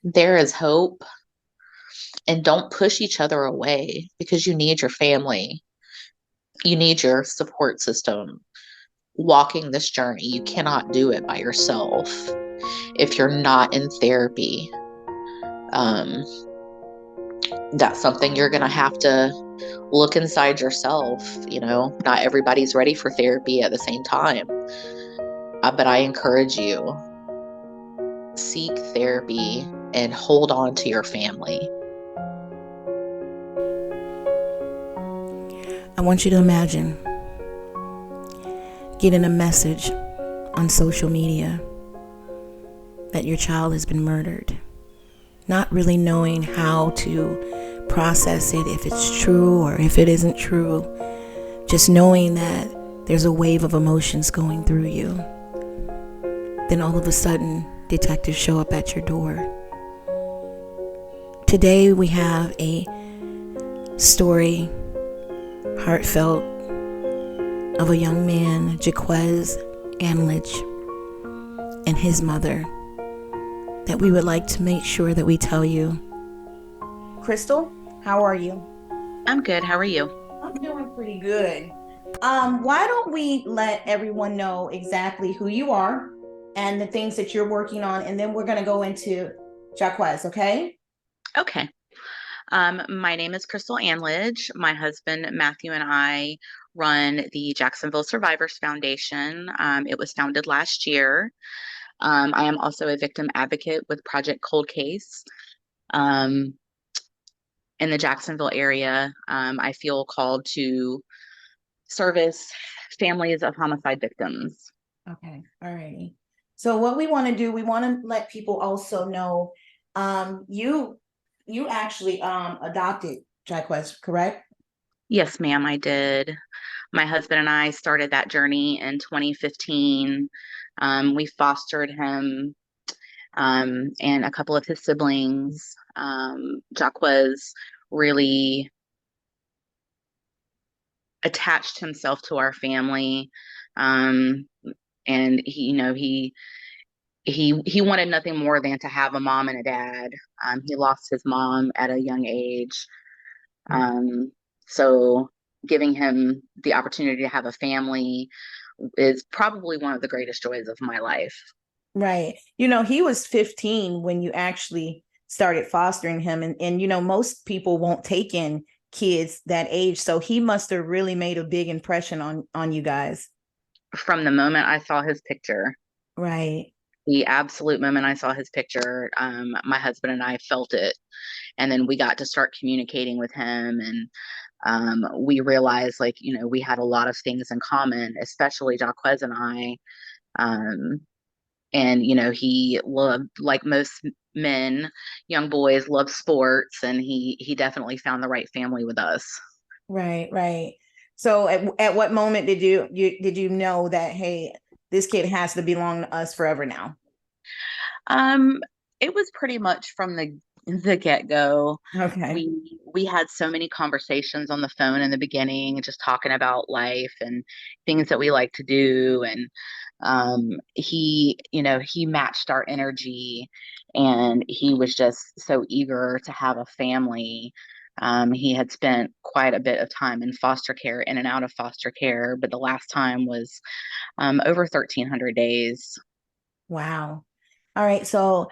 There is hope, and don't push each other away because you need your family. You need your support system. Walking this journey, you cannot do it by yourself if you're not in therapy. Um, that's something you're going to have to look inside yourself. Not everybody's ready for therapy at the same time. But I encourage you, seek therapy and hold on to your family. I want you to imagine getting a message on social media that your child has been murdered, not really knowing how to process it, if it's true or if it isn't true, just knowing that there's a wave of emotions going through you. Then all of a sudden, detectives show up at your door. Today we have a story, heartfelt, of a young man, Jacquez Anlage, and his mother, that we would like to make sure that we tell you. Crystal, how are you? I'm good. How are you? I'm doing pretty good. Why don't we let everyone know exactly who you are and the things that you're working on, and then we're going to go into Jacquez, okay? Okay. My name is Crystal Anlage. My husband, Matthew, and I run the Jacksonville Survivors Foundation. It was founded last year. I am also a victim advocate with Project Cold Case. Um, in the Jacksonville area, I feel called to service families of homicide victims. Okay, all righty. So what we want to do, we want to let people also know, you actually adopted Jacquez, correct? Yes, ma'am, I did. My husband and I started that journey in 2015. We fostered him and a couple of his siblings. Jacquez really attached himself to our family, um, and he wanted nothing more than to have a mom and a dad. He lost his mom at a young age, um, so giving him the opportunity to have a family is probably one of the greatest joys of my life. Right. He was 15 when you actually started fostering him. And most people won't take in kids that age. So he must have really made a big impression on you guys. From the moment I saw his picture, Right. the absolute moment I saw his picture, my husband and I felt it. And then we got to start communicating with him. And we realized, like, we had a lot of things in common, especially Jacquez and I. Um, and, he loved, like most men, young boys love sports. And he definitely found the right family with us. Right, right. So at what moment did you know that, hey, this kid has to belong to us forever now? Um, it was pretty much from the get-go. Okay. We had so many conversations on the phone in the beginning, just talking about life and things that we like to do. And he matched our energy, and he was just so eager to have a family. He had spent quite a bit of time in foster care, in and out of foster care, but the last time was over 1,300 days. Wow. All right. So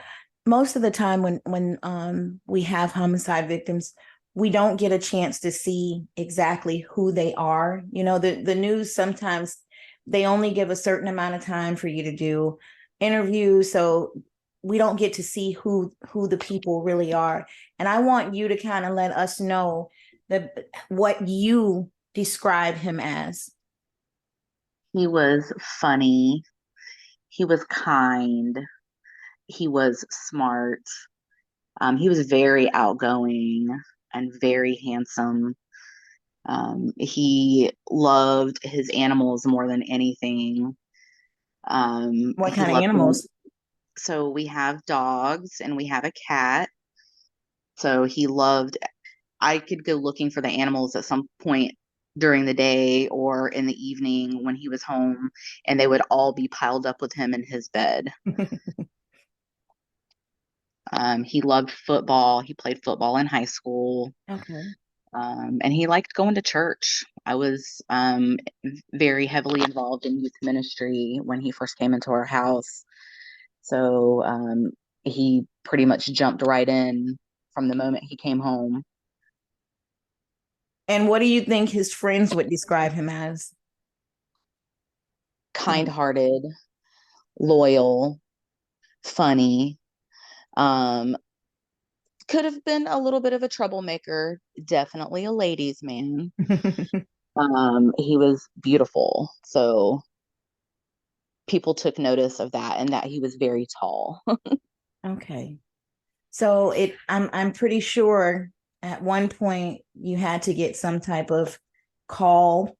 most of the time when we have homicide victims, we don't get a chance to see exactly who they are. The news sometimes they only give a certain amount of time for you to do interviews, so we don't get to see who the people really are. And I want you to kind of let us know that what you describe him as. He was funny. He was kind. He was smart. He was very outgoing and very handsome. He loved his animals more than anything. What He kind of loved them. animals? So we have dogs and we have a cat. So he loved, I could go looking for the animals at some point during the day or in the evening when he was home, and they would all be piled up with him in his bed. He loved football. He played football in high school. Okay. And he liked going to church. I was very heavily involved in youth ministry when he first came into our house. So he pretty much jumped right in from the moment he came home. And what do you think his friends would describe him as? Kind hearted, loyal, funny. Um, could have been a little bit of a troublemaker, definitely a ladies' man. He was beautiful. So people took notice of that and that he was very tall. Okay. So I'm pretty sure at one point you had to get some type of call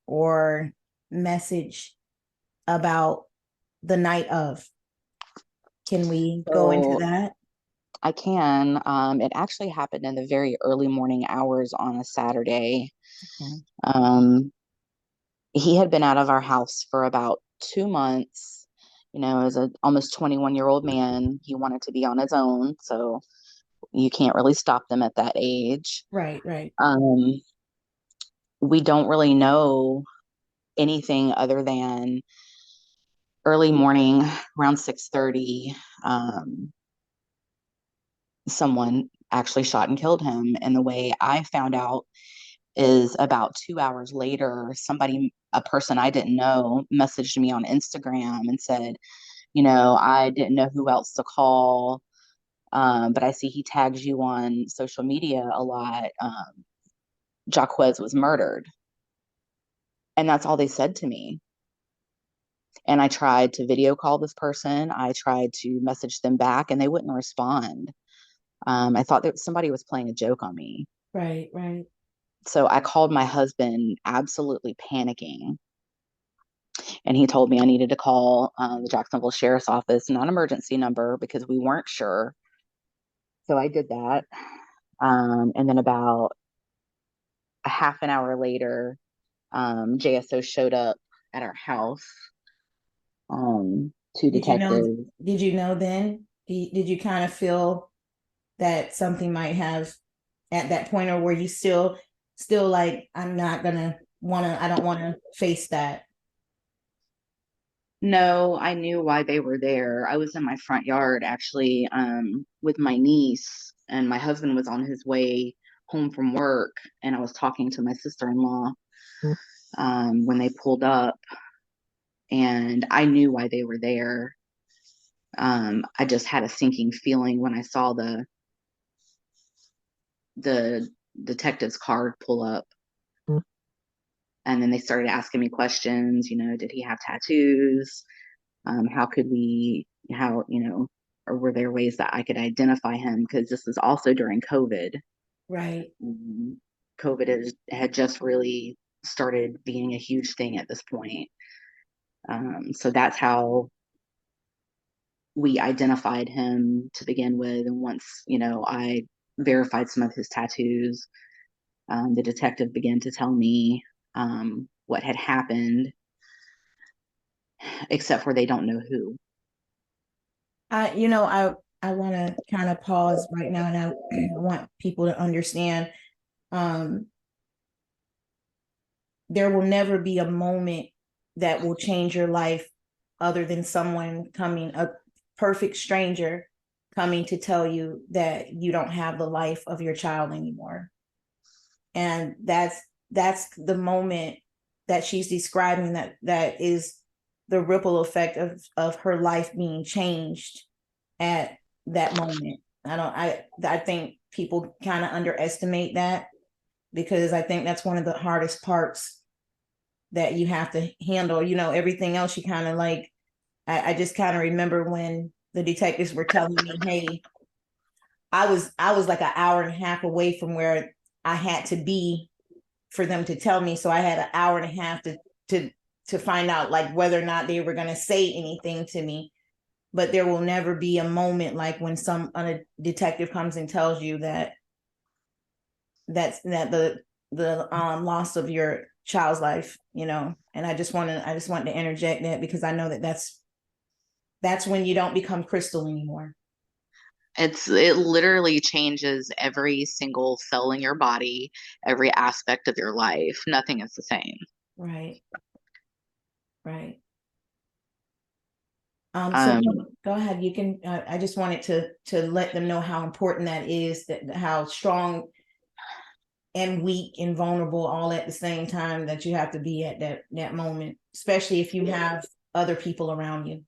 or message about the night of. Can we go into So that? I can. It actually happened in the very early morning hours on a Saturday. Okay. Um, he had been out of our house for about 2 months. You know, as a almost 21-year-old man, he wanted to be on his own. So you can't really stop them at that age. Right, right. Um, we don't really know anything other than early morning around 6:30. Someone actually shot and killed him. And the way I found out is about 2 hours later, a person I didn't know, messaged me on Instagram and said, I didn't know who else to call, but I see he tags you on social media a lot. Jacquez was murdered. And that's all they said to me. And I tried to video call this person. I tried to message them back and they wouldn't respond. I thought that somebody was playing a joke on me. Right, right. So I called my husband, absolutely panicking. And he told me I needed to call the Jacksonville Sheriff's Office, non emergency number, because we weren't sure. So I did that. And then about a half an hour later, JSO showed up at our house, two Did you know detectives. did you know then? Did you kind of feel that something might have at that point, or were you still like, I don't wanna face that? No, I knew why they were there. I was in my front yard actually with my niece, and my husband was on his way home from work, and I was talking to my sister-in-law when they pulled up, and I knew why they were there. I just had a sinking feeling when I saw the detective's car pull up, and then they started asking me questions. Did he have tattoos? How could we, how, or were there ways that I could identify him? Because this is also during COVID. Right. Um, COVID had just really started being a huge thing at this point. So that's how we identified him to begin with. And once, I verified some of his tattoos, the detective began to tell me what had happened, except for they don't know who. I want to kind of pause right now, and I want people to understand, um, there will never be a moment that will change your life other than a perfect stranger coming to tell you that you don't have the life of your child anymore. And that's the moment that she's describing, that is the ripple effect of her life being changed at that moment. I think people kind of underestimate that, because I think that's one of the hardest parts that you have to handle. Everything else you kind of like. I just kind of remember when the detectives were telling me, hey, I was like an hour and a half away from where I had to be for them to tell me. So I had an hour and a half to to find out like whether or not they were going to say anything to me. But there will never be a moment like when a detective comes and tells you that the loss of your child's life, and I just want to interject that, because I know that that's when you don't become Crystal anymore. It literally changes every single cell in your body, every aspect of your life. Nothing is the same. Right. Right. So Um, go ahead. You can. I just wanted to let them know how important that is. That how strong and weak and vulnerable all at the same time that you have to be at that moment, especially if you have other people around you.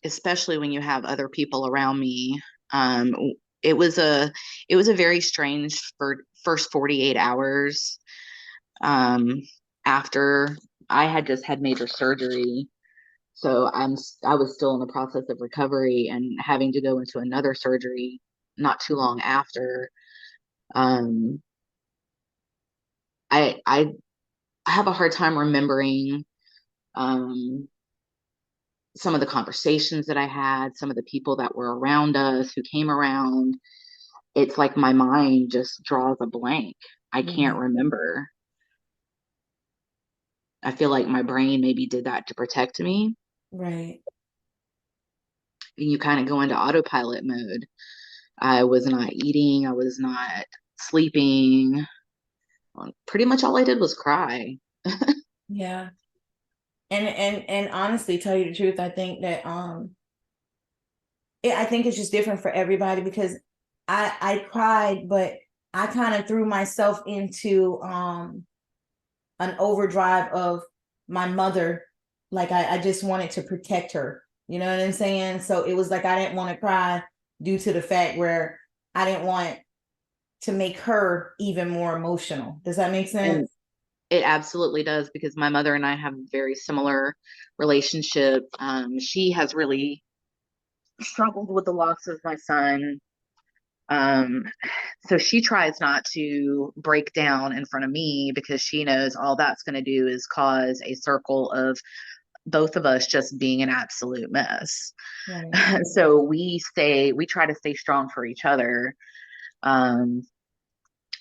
especially when you have other people around me. Um, it was a it was a very strange first 48 hours um, after I had just had major surgery. So I was still in the process of recovery and having to go into another surgery not too long after. Um, I have a hard time remembering um, some of the conversations that I had, some of the people that were around us who came around. It's like my mind just draws a blank. I can't Right. remember. I feel like my brain maybe did that to protect me. Right. And you kind of go into autopilot mode. I was not eating, I was not sleeping. Pretty much all I did was cry. Yeah. And honestly, tell you the truth, I think that I think it's just different for everybody because I cried, but I kind of threw myself into an overdrive of my mother. Like I just wanted to protect her. You know what I'm saying? So it was like I didn't want to cry due to the fact where I didn't want to make her even more emotional. Does that make sense? And it absolutely does because my mother and I have a very similar relationship. She has really struggled with the loss of my son. Um, so she tries not to break down in front of me because she knows all that's going to do is cause a circle of both of us just being an absolute mess. Right. So we try to stay strong for each other. Um,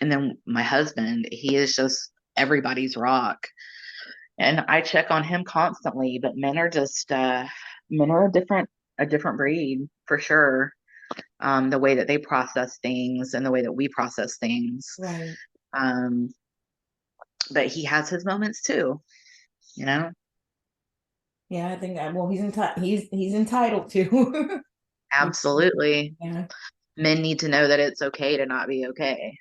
and then my husband, he is just everybody's rock. And I check on him constantly, but men are a different breed for sure. The way that they process things and the way that we process things. Right. Um, but he has his moments too, you know? Yeah, I think well he's entitled to. Absolutely. Yeah. Men need to know that it's okay to not be okay.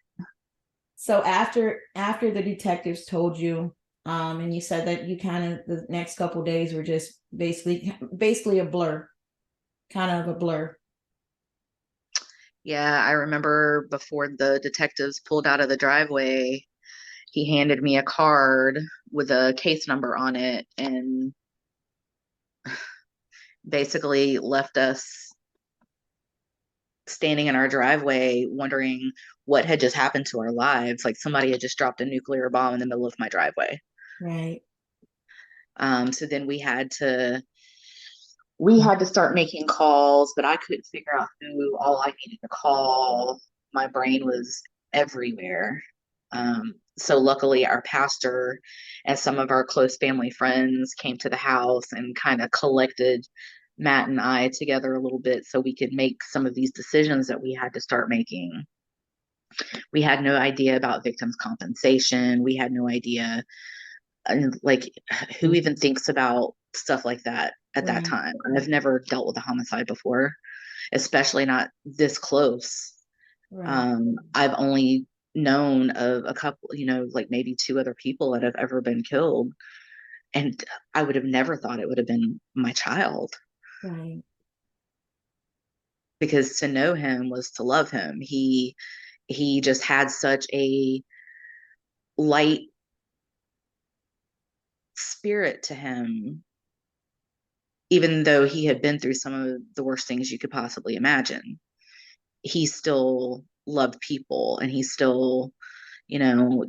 So after the detectives told you, and you said that you kind of the next couple days were just basically a blur, kind of a blur. Yeah, I remember before the detectives pulled out of the driveway, he handed me a card with a case number on it and basically left us standing in our driveway wondering what had just happened to our lives. Like somebody had just dropped a nuclear bomb in the middle of my driveway. Right. So then we had to start making calls, but I couldn't figure out who all I needed to call. My brain was everywhere. So luckily, our pastor and some of our close family friends came to the house and kind of collected Matt and I together a little bit so we could make some of these decisions that we had to start making. We had no idea about victims' compensation. We had no idea, like, who even thinks about stuff like that at that Right. time. I've never dealt with a homicide before, especially not this close. Right. I've only known of a couple, like maybe two other people that have ever been killed. And I would have never thought it would have been my child Right. because to know him was to love him. He just had such a light spirit to him, even though he had been through some of the worst things you could possibly imagine. He still loved people and you know,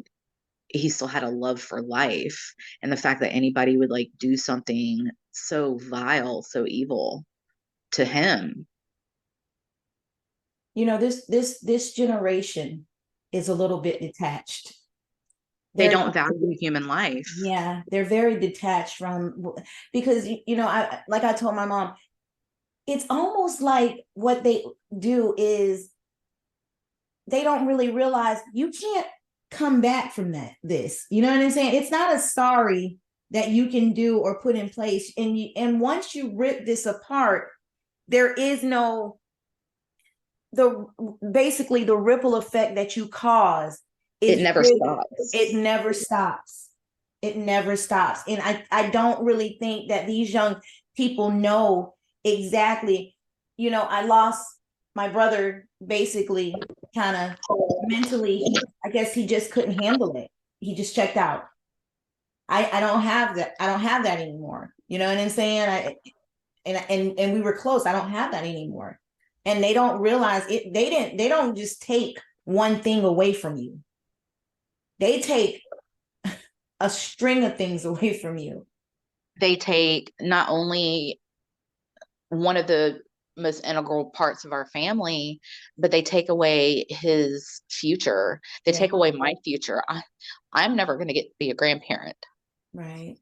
he still had a love for life. And the fact that anybody would like do something so vile, so evil to him, This generation is a little bit detached. they They're don't value human life. Yeah, they're very detached from because I like I told my mom, it's almost like what they do is they don't really realize you can't come back from this. You know what I'm saying? It's not a sorry that you can do or put in place. And once you rip this apart, there is no the basically the ripple effect that you cause It is never really, stops. it never stops. It never stops. And I don't really think that these young people know exactly, I lost my brother basically kind of mentally. I guess he just couldn't handle it. He just checked out. I don't have that. I don't have that anymore. You know what I'm saying? And we were close. I don't have that anymore. And they don't realize it. They don't just take one thing away from you. They take a string of things away from you. They take not only one of the most integral parts of our family, but they take away his future. They Yeah. take away my future. I'm never going to get to be a grandparent. Right.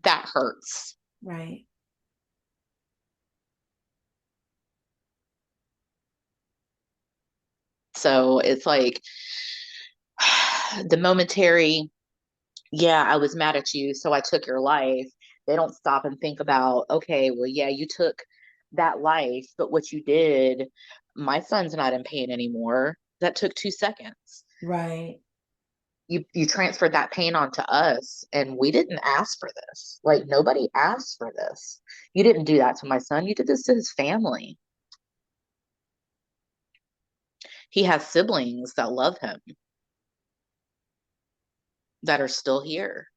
That hurts. Right. So it's like the momentary, yeah, I was mad at you, so I took your life. They don't stop and think about, okay, well, yeah, you took that life, but what you did, my son's not in pain anymore. That took 2 seconds. Right. You transferred that pain onto us, and we didn't ask for this. Like, nobody asked for this. You didn't do that to my son. You did this to his family. He has siblings that love him, that are still here.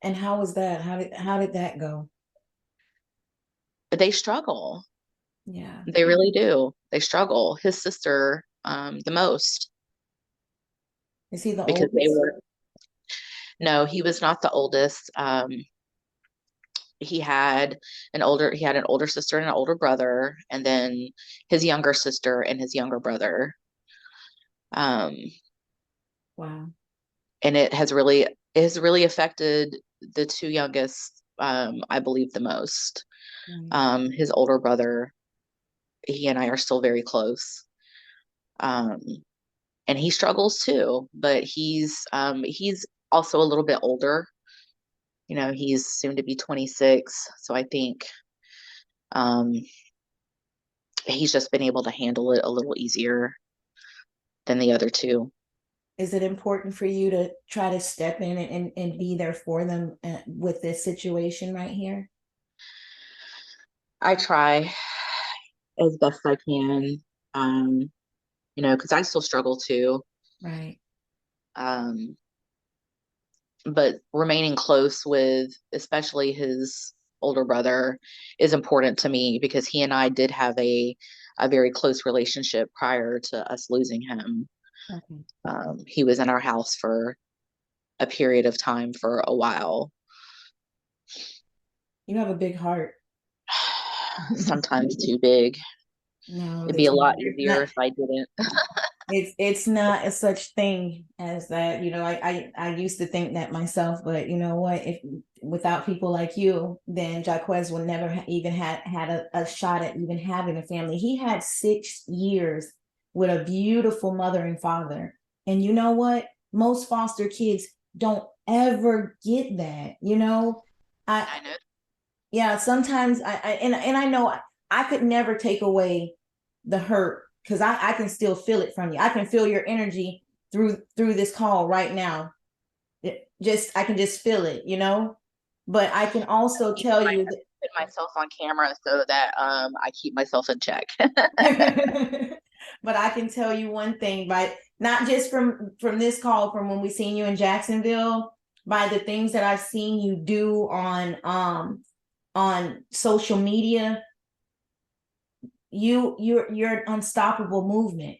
And how was that? How did that go? But they struggle. Yeah. They really do. They struggle. His sister, the most, Is he the because they oldest? were, no, he was not the oldest. He had an older sister and an older brother, and then his younger sister and his younger brother. Um, Wow. and it has really affected the two youngest, I believe, the most. Right. His older brother, he and I are still very close. Um, and he struggles too, but he's also a little bit older. He's soon to be 26, so I think um, he's just been able to handle it a little easier than the other two. Is it important for you to try to step in and be there for them with this situation right here? I try as best I can, um, because I still struggle too. Right. Um, but remaining close with, especially his older brother, is important to me because he and I did have a very close relationship prior to us losing him. Okay. He was in our house for a period of time for a while. You have a big heart. Sometimes too big. No, It'd be there's a lot not. easier if I didn't. It's not a such thing as that. I used to think that myself, but you know what? If without people like you, then Jacquez would never even had a shot at even having a family. He had 6 years with a beautiful mother and father. And you know what? Most foster kids don't ever get that. I I know. yeah, sometimes and I know I could never take away the hurt because I can still feel it from you. I can feel your energy through this call right now. I can just feel it. But I can also tell I you put myself on camera so that I keep myself in check. that but I can tell you one thing, by not just from this call, from when we seen you in Jacksonville, by the things that I've seen you do on social media, you're an unstoppable movement.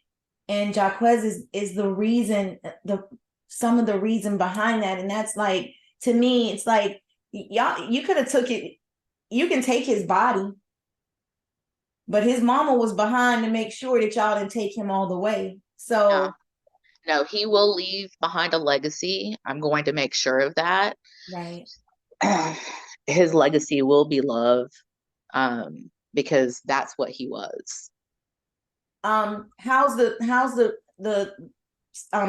And Jaquez is the reason, the some of the reason behind that. And that's like, to me, it's like, y'all, you could have took it, you can take his body, but his mama was behind to make sure that y'all didn't take him all the way. Yeah. So No, he will leave behind a legacy. I'm going to make sure of that. right. His legacy will be love. because that's what he was. How's the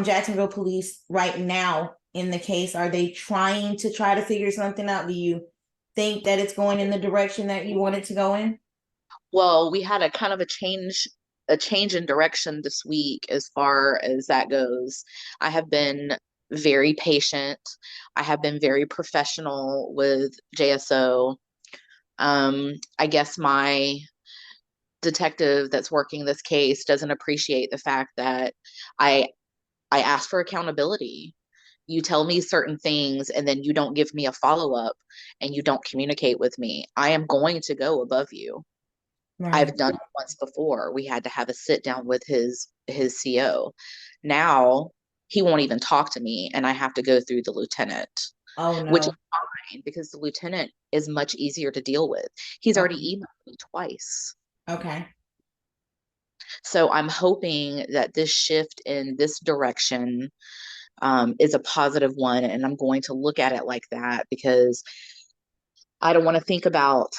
Jacksonville police right now in the case? Are they trying to figure something out? Do you think that it's going in the direction that you want it to go in? Well, we had a kind of a change in direction this week as far as that goes. I have been very patient. I have been very professional with JSO. I guess my detective that's working this case doesn't appreciate the fact that I I ask for accountability. You tell me certain things and then you don't give me a follow-up and you don't communicate with me. I am going to go above you. Right. I've done it once before. We had to have a sit down with his CO. Now he won't even talk to me and I have to go through the lieutenant, Oh which is no. fine because the lieutenant is much easier to deal with. He's already Okay. emailed me twice. Okay. So I'm hoping that this shift in this direction is a positive one. And I'm going to look at it like that because I don't want to think about,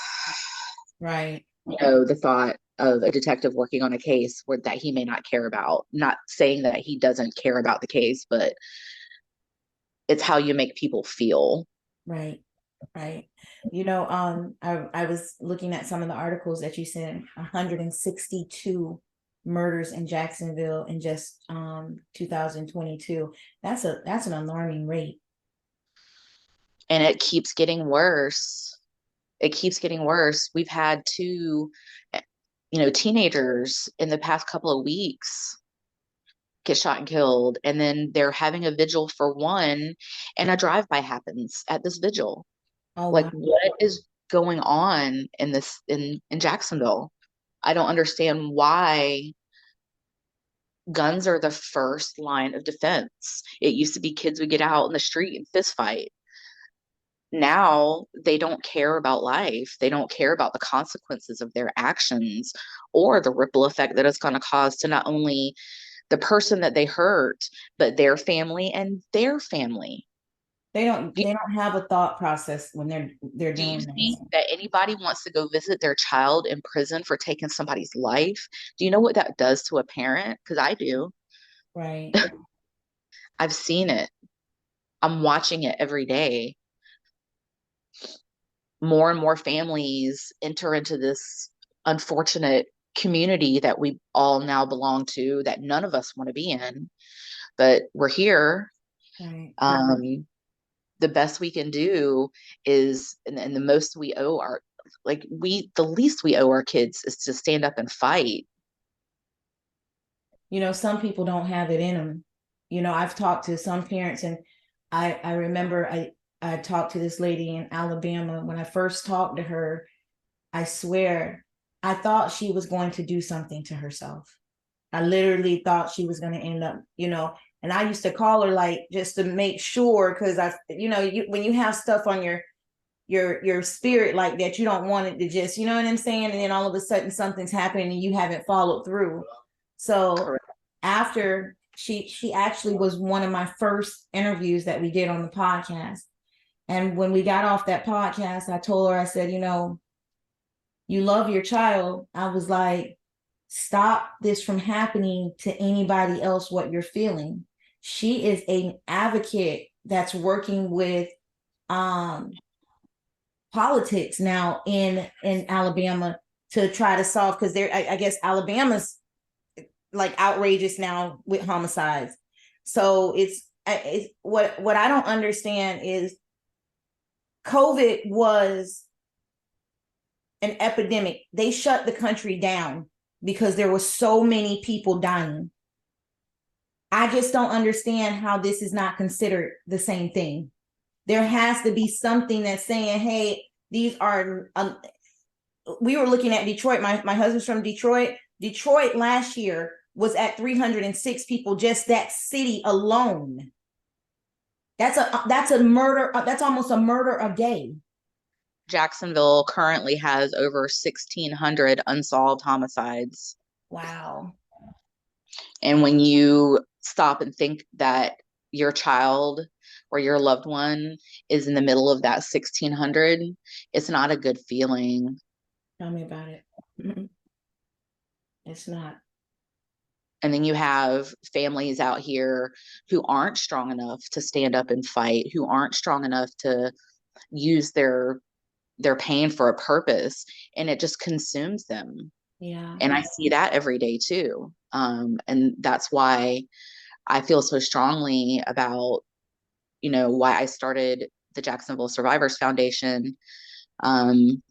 Right. the thought of a detective working on a case where that he may not care about. Not saying that he doesn't care about the case, but it's how you make people feel. Right. Right. I was looking at some of the articles that you sent, 162 murders in Jacksonville in just 2022. That's an alarming rate. And it keeps getting worse. It keeps getting worse. We've had two, teenagers in the past couple of weeks get shot and killed. And then they're having a vigil for one, and a drive-by happens at this vigil. Oh Like, wow. what is going on in this in Jacksonville? I don't understand why guns are the first line of defense. It used to be kids would get out in the street and fist fight. Now they don't care about life. They don't care about the consequences of their actions or the ripple effect that it's going to cause to not only the person that they hurt, but their family and their family. Do, They don't have a thought process when they're do you doing this. think that anybody wants to go visit their child in prison for taking somebody's life? Do you know what that does to a parent? Because I do. Right. I've seen it. I'm watching it every day. More and more families enter into this unfortunate community that we all now belong to that none of us want to be in, but we're here. Right. The best we can do is, and the most we owe our, the least we owe our kids is to stand up and fight. Some people don't have it in them. I've talked to some parents, and I remember I talked to this lady in Alabama. When I first talked to her, I swear I thought she was going to do something to herself. I literally thought she was going to end up, and I used to call her like just to make sure, because when you have stuff on your spirit like that, you don't want it to just, you know what I'm saying, and then all of a sudden something's happening and you haven't followed through. So Correct. after she actually was one of my first interviews that we did on the podcast. And when we got off that podcast, I told her, I said, you love your child. I was like, stop this from happening to anybody else, what you're feeling. She is an advocate that's working with politics now in Alabama to try to solve, because I guess Alabama's like outrageous now with homicides. So it's what I don't understand is COVID was an epidemic. They shut the country down because there were so many people dying. I just don't understand how this is not considered the same thing. There has to be something that's saying, hey, these are we were looking at Detroit. My husband's from Detroit. Detroit last year was at 306 people, just that city alone. That's a murder. That's almost a murder a day. Jacksonville currently has over 1,600 unsolved homicides. Wow. And when you stop and think that your child or your loved one is in the middle of that 1,600, it's not a good feeling. Tell me about it. Mhm. It's not. And then you have families out here who aren't strong enough to stand up and fight, who aren't strong enough to use their pain for a purpose, and it just consumes them. Yeah. And I see that every day too. And that's why I feel so strongly about, why I started the Jacksonville Survivors Foundation. Um,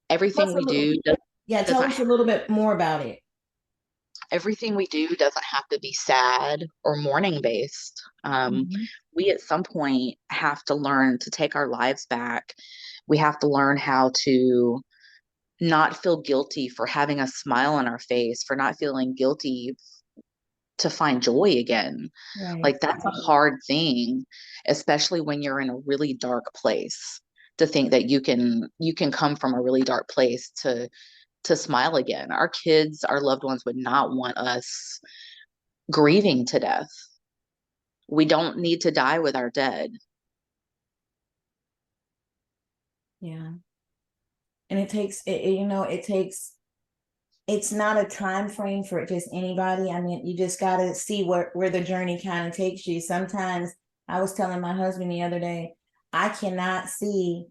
Tell everything us a we little, do yeah, tell doesn't us a little bit more about it. everything we do doesn't have to be sad or mourning based. Mhm. We at some point have to learn to take our lives back. We have to learn how to not feel guilty for having a smile on our face, for not feeling guilty to find joy again. Right. Like that's a hard thing, especially when you're in a really dark place, to think that you can come from a really dark place to smile again. Our kids, our loved ones would not want us grieving to death. We don't need to die with our dead. Yeah. And it takes it takes, it's not a time frame for just anybody. I mean, you just got to see where the journey kind of takes you. Sometimes I was telling my husband the other day, I cannot see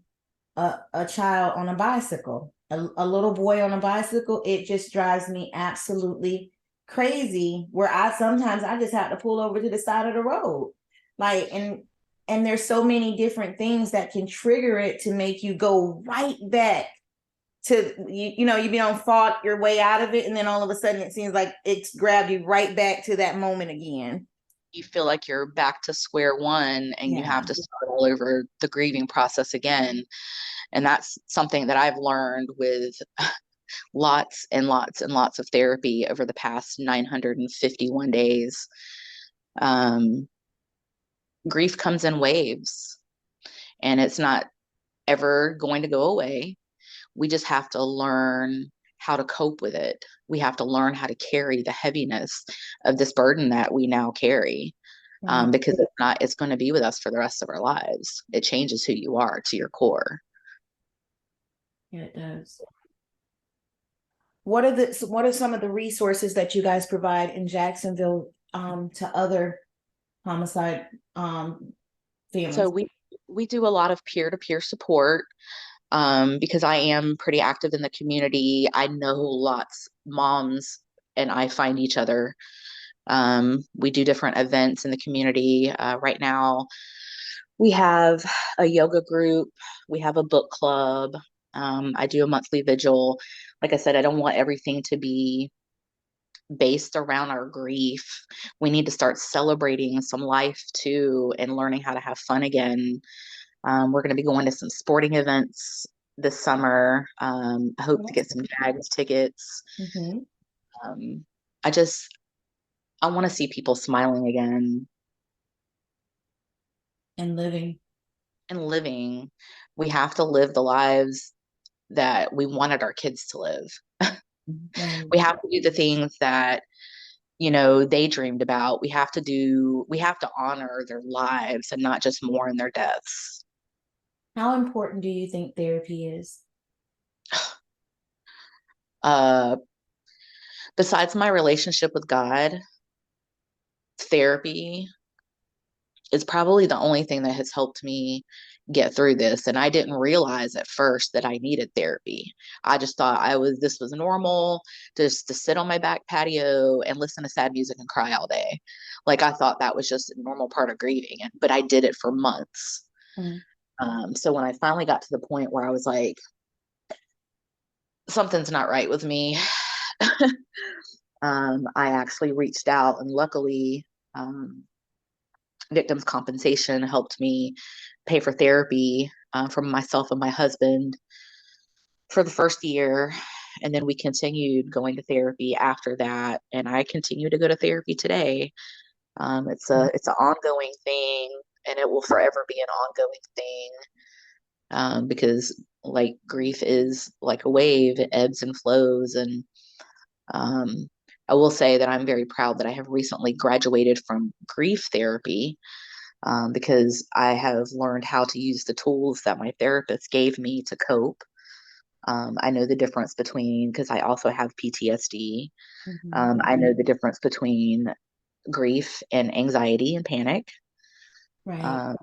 a child on a bicycle, a little boy on a bicycle. It just drives me absolutely crazy. Where I sometimes I just have to pull over to the side of the road, like and there's so many different things that can trigger it to make you go right back to you be on fought your way out of it, and then all of a sudden it seems like it's grabbed you right back to that moment again. You feel like you're back to square one and you Yeah. have to start all over the grieving process again. And that's something that I've learned with lots and lots and lots of therapy over the past 951 days. Um, Grief comes in waves and it's not ever going to go away. We just have to learn how to cope with it. We have to learn how to carry the heaviness of this burden that we now carry. Right. Because it's going to be with us for the rest of our lives. It changes who you are to your core. Yeah, it does. What are some of the resources that you guys provide in Jacksonville to other homicide So families? we do a lot of peer-to-peer support, because I am pretty active in the community. I know lots moms and I find each other. We do different events in the community. Right now, we have a yoga group, we have a book club. I do a monthly vigil. Like I said, I don't want everything to be based around our grief. We need to start celebrating some life too and learning how to have fun again. We're going to be going to some sporting events this summer. I hope to get some Jags tickets. Mm-hmm. Um, I just, I want to see people smiling again And living. and living. We have to live the lives that we wanted our kids to live. Right. We have to do the things that, they dreamed about. We have to honor their lives and not just mourn their deaths. How important do you think therapy is? Uh, Besides my relationship with God, therapy is probably the only thing that has helped me get through this. And I didn't realize at first that I needed therapy. I just thought this was normal, just to sit on my back patio and listen to sad music and cry all day. Like I thought that was just a normal part of grieving, but I did it for months. Mm. So when I finally got to the point where I was like, something's not right with me, I actually reached out, and luckily, victims compensation helped me pay for therapy for myself and my husband for the first year. And then we continued going to therapy after that. And I continue to go to therapy today. It's an ongoing thing, and it will forever be an ongoing thing, because like grief is like a wave, it ebbs and flows. And um, I will say that I'm very proud that I have recently graduated from grief therapy, because I have learned how to use the tools that my therapist gave me to cope. I know the difference between, because I also have PTSD. Mhm. I know the difference between grief and anxiety and panic. Right. Um,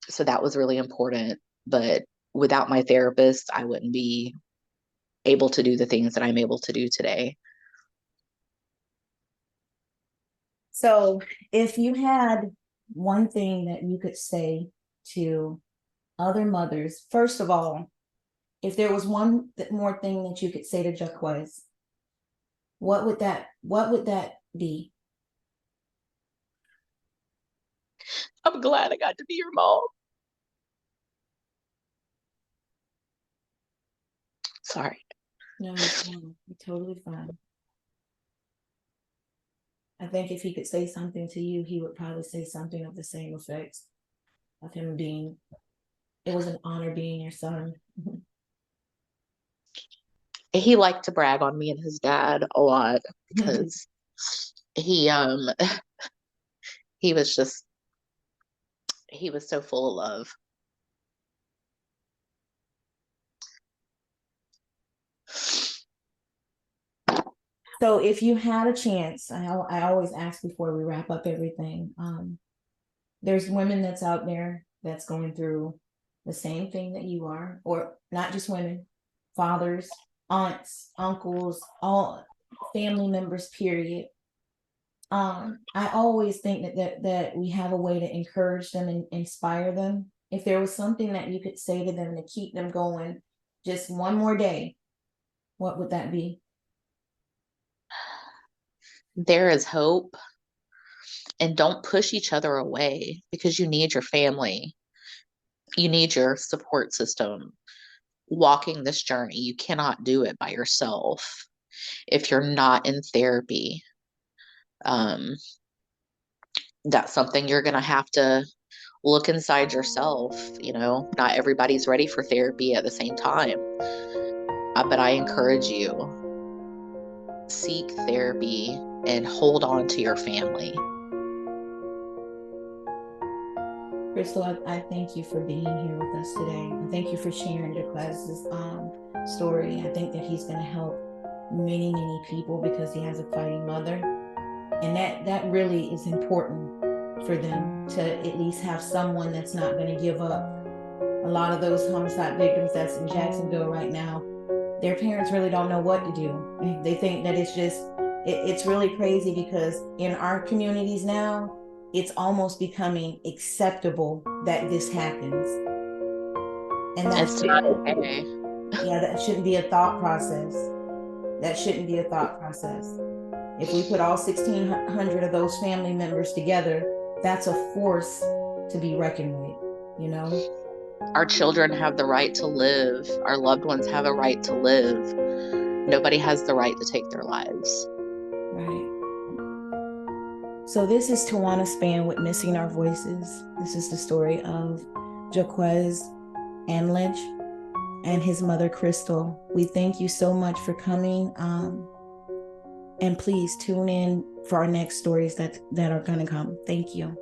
so that was really important. But without my therapist, I wouldn't be able to do the things that I'm able to do today. So if you had one thing that you could say to other mothers, first of all, if there was one more thing that you could say to Jacquez, what would that be? I'm glad I got to be your mom. Sorry. No, you're fine. You're totally fine. I think if he could say something to you, he would probably say something of the same effect of him being, it was an honor being your son. He liked to brag on me and his dad a lot because he he was just he was so full of love. So if you had a chance, I always ask before we wrap up everything. There's women that's out there that's going through the same thing that you are, or not just women, fathers, aunts, uncles, all family members, period. I always think that we have a way to encourage them and inspire them. If there was something that you could say to them to keep them going just one more day, what would that be? There is hope, and don't push each other away because you need your family. You need your support system. Walking this journey, you cannot do it by yourself if you're not in therapy. Um, that's something you're going to have to look inside yourself. Not everybody's ready for therapy at the same time. But I encourage you, seek therapy and hold on to your family. Crystal, I thank you for being here with us today. I thank you for sharing Jaquez's story. I think that he's going to help many people because he has a fighting mother, and that really is important for them to at least have someone that's not going to give up. A lot of those homicide victims that's in Jacksonville right now, their parents really don't know what to do. They think that it's really crazy because in our communities now, it's almost becoming acceptable that this happens. And that's, It's not okay. yeah, that shouldn't be a thought process. That shouldn't be a thought process. If we put all 1,600 of those family members together, that's a force to be reckoned with, you know? Our children have the right to live. Our loved ones have a right to live. Nobody has the right to take their lives. Right. So this is Tawana Span with Missing Our Voices. This is the story of Jacquez Anlage and his mother, Crystal. We thank you so much for coming. And please tune in for our next stories that are going to come. Thank you.